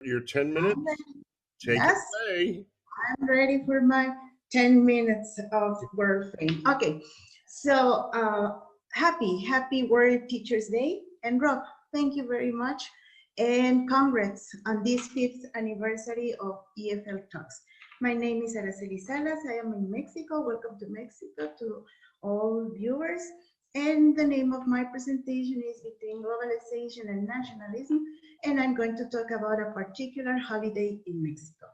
Your 10 minutes? Take Yes, it away. I'm ready for my 10 minutes of word fame. Okay, so happy World Teachers Day. And Rob, thank you very much. And congrats on this 5th anniversary of EFLtalks. My name is Araceli Salas. I am in Mexico. Welcome to Mexico to all viewers. And the name of my presentation is Between Globalization and Nationalism. And I'm going to talk about a particular holiday in Mexico.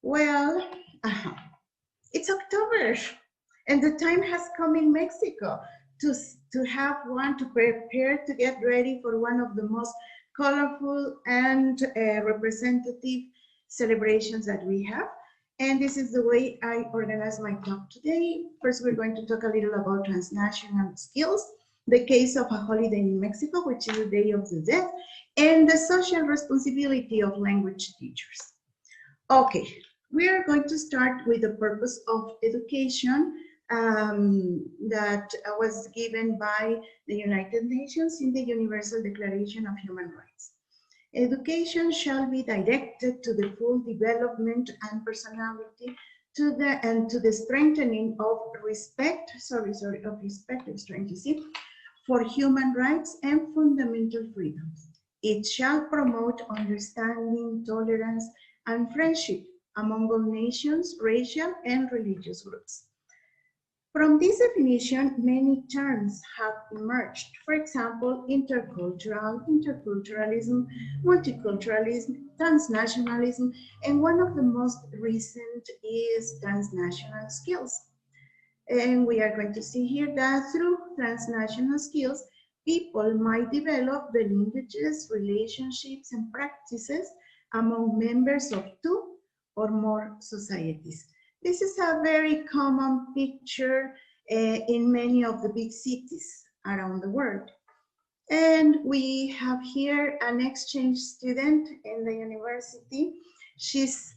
Well, it's October, and the time has come in Mexico to have one, to prepare to get ready for one of the most colorful and representative celebrations that we have. And this is the way I organize my talk today. First, we're going to talk a little about transnational skills, the case of a holiday in Mexico, which is the Day of the Dead, and the social responsibility of language teachers. Okay, we are going to start with the purpose of education that was given by the United Nations in the Universal Declaration of Human Rights. Education shall be directed to the full development and personality to the strengthening of respect, for human rights and fundamental freedoms. It shall promote understanding, tolerance, and friendship among all nations, racial and religious groups. From this definition, many terms have emerged. For example, interculturalism, multiculturalism, transnationalism, and one of the most recent is transnational skills. And we are going to see here that through transnational skills, people might develop the languages, relationships, and practices among members of two or more societies. This is a very common picture in many of the big cities around the world. And we have here an exchange student in the university. She's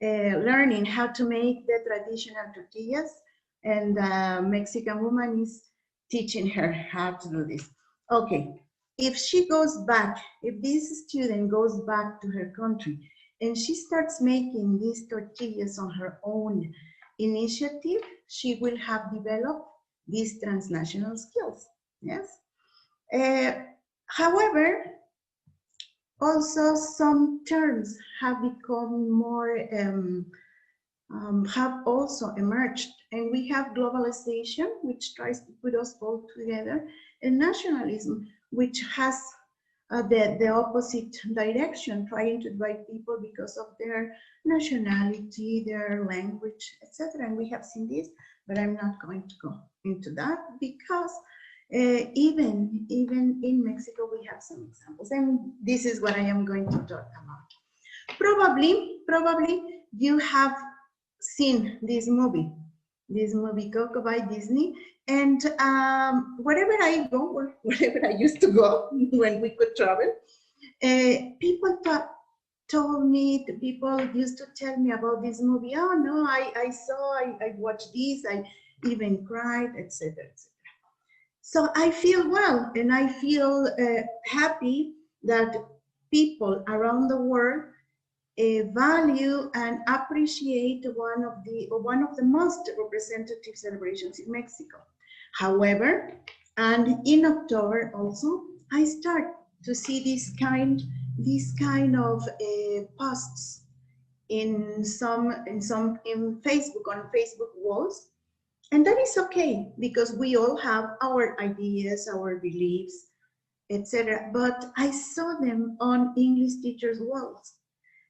learning how to make the traditional tortillas, and the Mexican woman is teaching her how to do this. Okay, if she goes back, if this student goes back to her country and she starts making these tortillas on her own initiative, she will have developed these transnational skills, yes? However, also some terms have become more, have also emerged, and we have globalization, which tries to put us all together, and nationalism, which has the opposite direction, trying to divide people because of their nationality, their language, etc. And we have seen this, but I'm not going to go into that because even in Mexico we have some examples, and this is what I am going to talk about. Probably you have seen this movie Coco by Disney, and wherever I go, or wherever I used to go when we could travel, people used to tell me about this movie. Oh no, I watched this, I even cried, etc., etc. So I feel well, and I feel happy that people around the world value and appreciate one of the most representative celebrations in Mexico. However, and in October also, I start to see this kind of posts in Facebook, on Facebook walls, and that is okay because we all have our ideas, our beliefs, etc. But I saw them on English teachers' walls.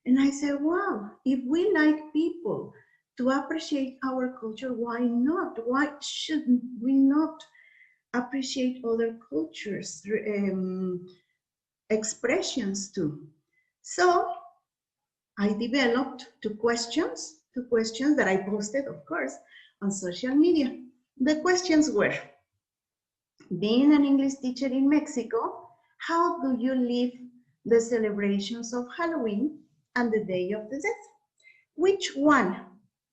And I said, wow, if we like people to appreciate our culture, why not? Why shouldn't we not appreciate other cultures' expressions too? So I developed two questions that I posted, of course, on social media. The questions were, being an English teacher in Mexico, how do you live the celebrations of Halloween and the Day of the Dead? Which one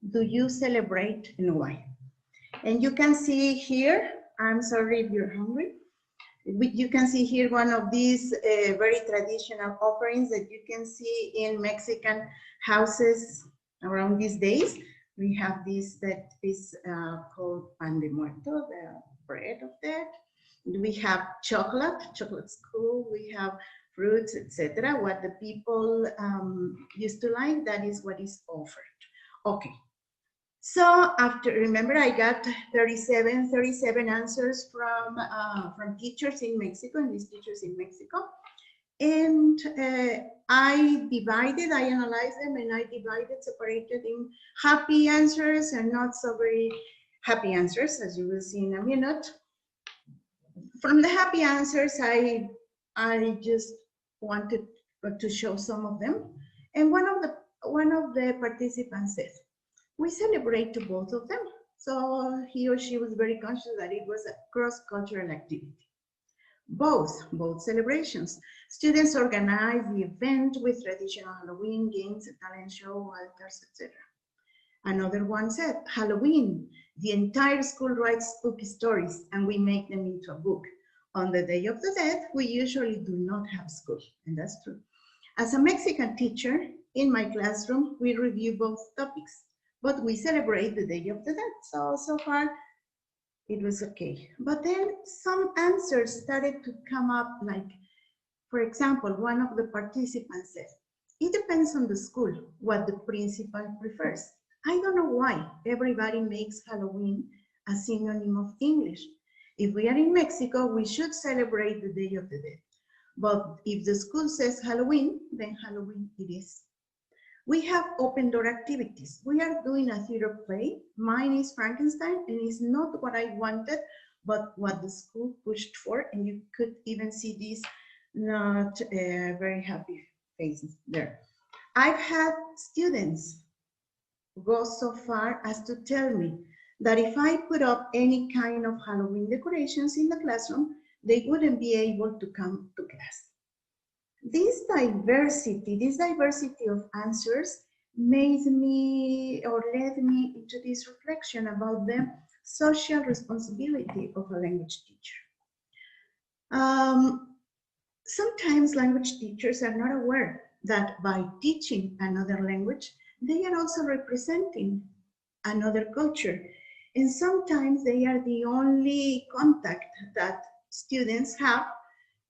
do you celebrate and why? And you can see here, I'm sorry if you're hungry, You can see here one of these very traditional offerings that you can see in Mexican houses around these days. We have this that is called pan de muerto, the bread of death. We have chocolate, chocolate's cool. We have fruits, etc. What the people used to like, that is what is offered. Okay. So after, remember, I got 37 answers from teachers in Mexico, English teachers in Mexico. And I analyzed them, and I separated in happy answers and not so very happy answers, as you will see in a minute. From the happy answers, I just wanted to show some of them. And one of the participants said, we celebrate to both of them. So he or she was very conscious that it was a cross-cultural activity. Both celebrations. Students organize the event with traditional Halloween games, a talent show, altars, etc. Another one said, Halloween, the entire school writes spooky stories and we make them into a book. On the Day of the Dead, we usually do not have school, and that's true. As a Mexican teacher, in my classroom, we review both topics, but we celebrate the Day of the Dead. So far, it was okay. But then some answers started to come up, like, for example, one of the participants said, it depends on the school, what the principal prefers. I don't know why everybody makes Halloween a synonym of English. If we are in Mexico, we should celebrate the Day of the Dead. But if the school says Halloween, then Halloween it is. We have open door activities. We are doing a theater play. Mine is Frankenstein, and it's not what I wanted, but what the school pushed for. And you could even see these not very happy faces there. I've had students go so far as to tell me that if I put up any kind of Halloween decorations in the classroom, they wouldn't be able to come to class. This diversity of answers made me or led me into this reflection about the social responsibility of a language teacher. Sometimes language teachers are not aware that by teaching another language, they are also representing another culture. And sometimes they are the only contact that students have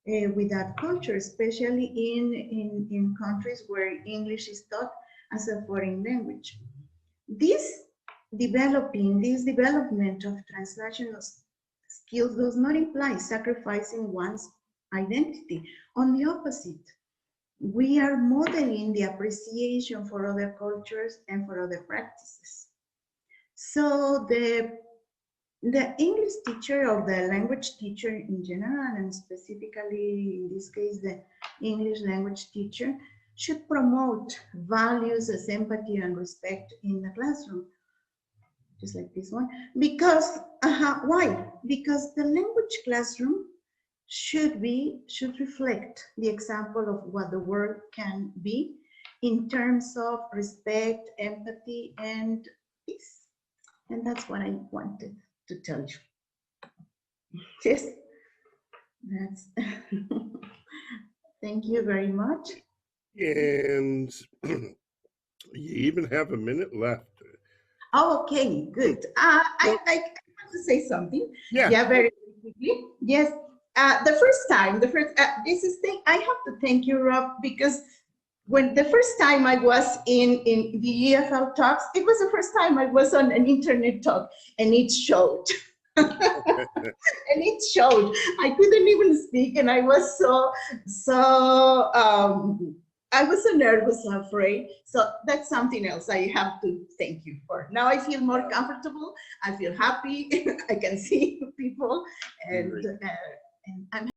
with that culture, especially in countries where English is taught as a foreign language. This development of transnational skills does not imply sacrificing one's identity. On the opposite, we are modeling the appreciation for other cultures and for other practices. So the English teacher or the language teacher in general, and specifically in this case, the English language teacher, should promote values as empathy and respect in the classroom, just like this one. Because, why? Because the language classroom should reflect the example of what the world can be in terms of respect, empathy, and peace. And that's what I wanted to tell you. Yes, that's thank you very much. And you even have a minute left. Oh, okay, good. I want to say something. Yeah, Very quickly. Yes, the first this is thing. I have to thank you, Rob, because when the first time I was in the EFLtalks, it was the first time I was on an internet talk, and it showed. And it showed. I couldn't even speak, and I was I was so nervous, so afraid. So that's something else I have to thank you for. Now I feel more comfortable. I feel happy. I can see people, and I'm